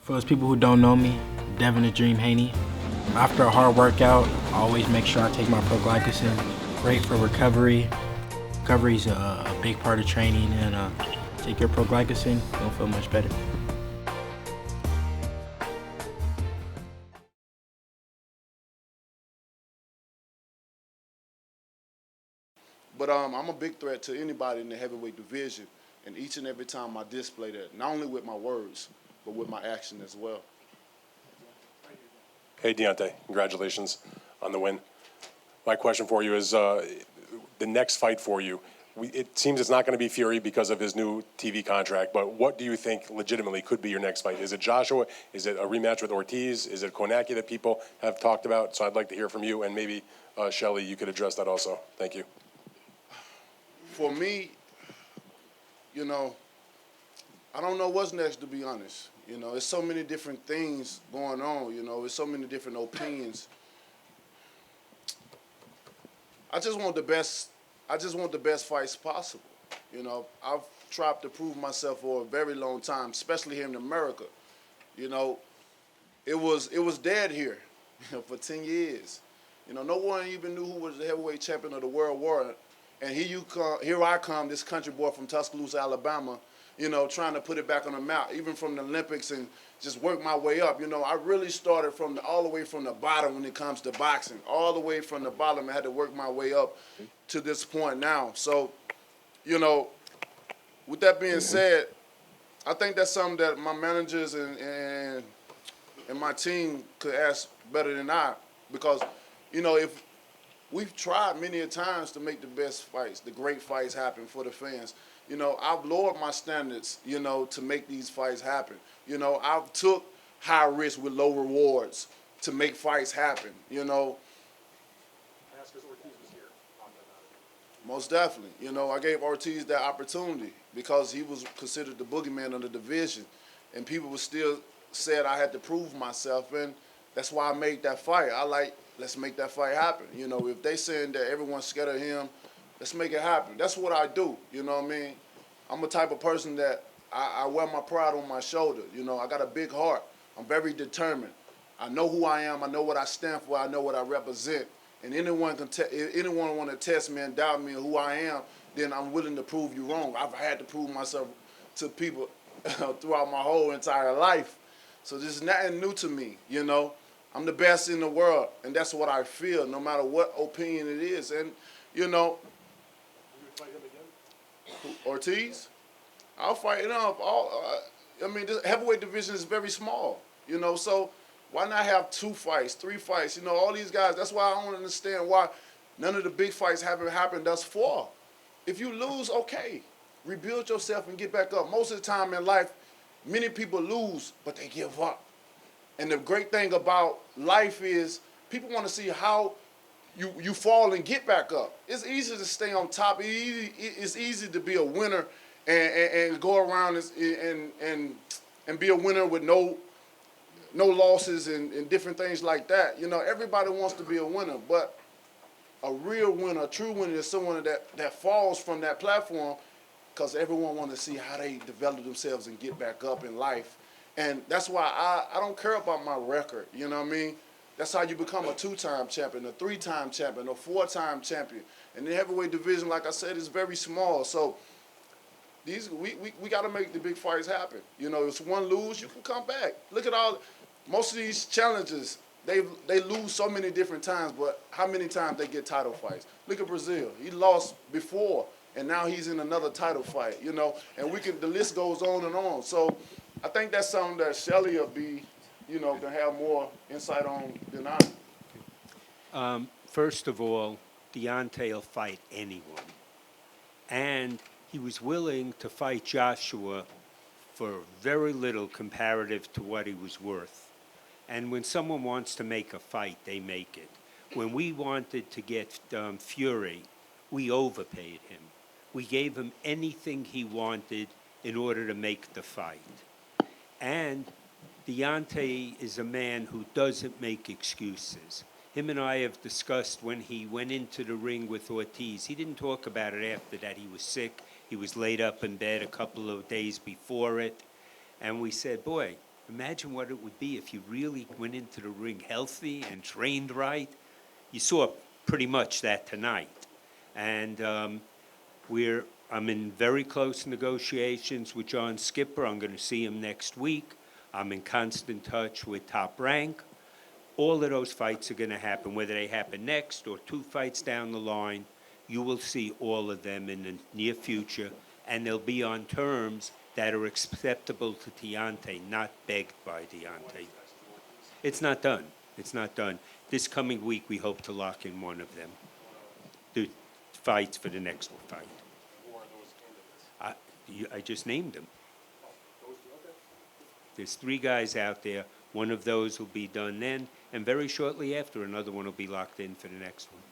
For those people who don't know me, Devin the Dream Haney. After a hard workout, I always make sure I take my proglycosin. Great for recovery. Recovery is a big part of training, and take your proglycosin, you'll feel much better. But I'm a big threat to anybody in the heavyweight division, and each and every time I display that, not only with my words, but with my action as well. Hey, Deontay, congratulations on the win. My question for you is the next fight for you. It seems it's not going to be Fury because of his new TV contract, but what do you think legitimately could be your next fight? Is it Joshua? Is it a rematch with Ortiz? Is it Konaki that people have talked about? So I'd like to hear from you, and maybe, Shelley, you could address that also. Thank you. For me, I don't know what's next, to be honest. There's so many different things going on, there's so many different opinions. I just want the best fights possible. I've tried to prove myself for a very long time, especially here in America. It was dead here, for 10 years. No one even knew who was the heavyweight champion of the world war. And here I come, this country boy from Tuscaloosa, Alabama, trying to put it back on the map, even from the Olympics, and just work my way up. I really started all the way from the bottom when it comes to boxing, all the way from the bottom. I had to work my way up to this point now. So, with that being said, I think that's something that my managers and my team could ask better than I, because, if we've tried many a times to make the best fights, the great fights happen for the fans. I've lowered my standards, to make these fights happen. I've took high risk with low rewards to make fights happen, Most definitely. I gave Ortiz that opportunity because he was considered the boogeyman of the division. And people still said I had to prove myself, and that's why I made that fight. Let's make that fight happen. If they saying that everyone's scared of him, let's make it happen. That's what I do, you know what I mean? I'm the type of person that I wear my pride on my shoulder. I got a big heart. I'm very determined. I know who I am. I know what I stand for. I know what I represent. And anyone want to test me and doubt me who I am, then I'm willing to prove you wrong. I've had to prove myself to people throughout my whole entire life. So this is nothing new to me, I'm the best in the world, and that's what I feel, no matter what opinion it is. And, You would fight him again? Ortiz, I'll fight him up. The heavyweight division is very small, so why not have 2 fights, 3 fights? All these guys, that's why I don't understand why none of the big fights haven't happened thus far. If you lose, okay, rebuild yourself and get back up. Most of the time in life, many people lose, but they give up. And the great thing about life is people want to see how you fall and get back up. It's easy to stay on top. It's easy to be a winner and go around and be a winner with no losses and different things like that. Everybody wants to be a winner, but a real winner, a true winner is someone that falls from that platform, because everyone wants to see how they develop themselves and get back up in life. And that's why I don't care about my record, you know what I mean? That's how you become a 2-time champion, a 3-time champion, a 4-time champion. And the heavyweight division, like I said, is very small. So we got to make the big fights happen. If one lose, you can come back. Look at most of these challenges, they lose so many different times, but how many times they get title fights? Look at Breazeale. He lost before, and now he's in another title fight, and the list goes on and on. So I think that's something that Shelley will be, can have more insight on than I. First of all, Deontay will fight anyone. And he was willing to fight Joshua for very little comparative to what he was worth. And when someone wants to make a fight, they make it. When we wanted to get Fury, we overpaid him. We gave him anything he wanted in order to make the fight. And Deontay is a man who doesn't make excuses. Him and I have discussed when he went into the ring with Ortiz. He didn't talk about it after that. He was sick. He was laid up in bed a couple of days before it. And we said, boy, Imagine what it would be if you really went into the ring healthy and trained right. You saw pretty much that tonight. And I'm in very close negotiations with John Skipper. I'm going to see him next week. I'm in constant touch with Top Rank. All of those fights are going to happen, whether they happen next or 2 fights down the line. You will see all of them in the near future, and they'll be on terms that are acceptable to Deontay, not begged by Deontay. It's not done. It's not done. This coming week, we hope to lock in one of them. The fights for the next fight. I just named them. There's 3 guys out there. One of those will be done then, and very shortly after, another one will be locked in for the next one.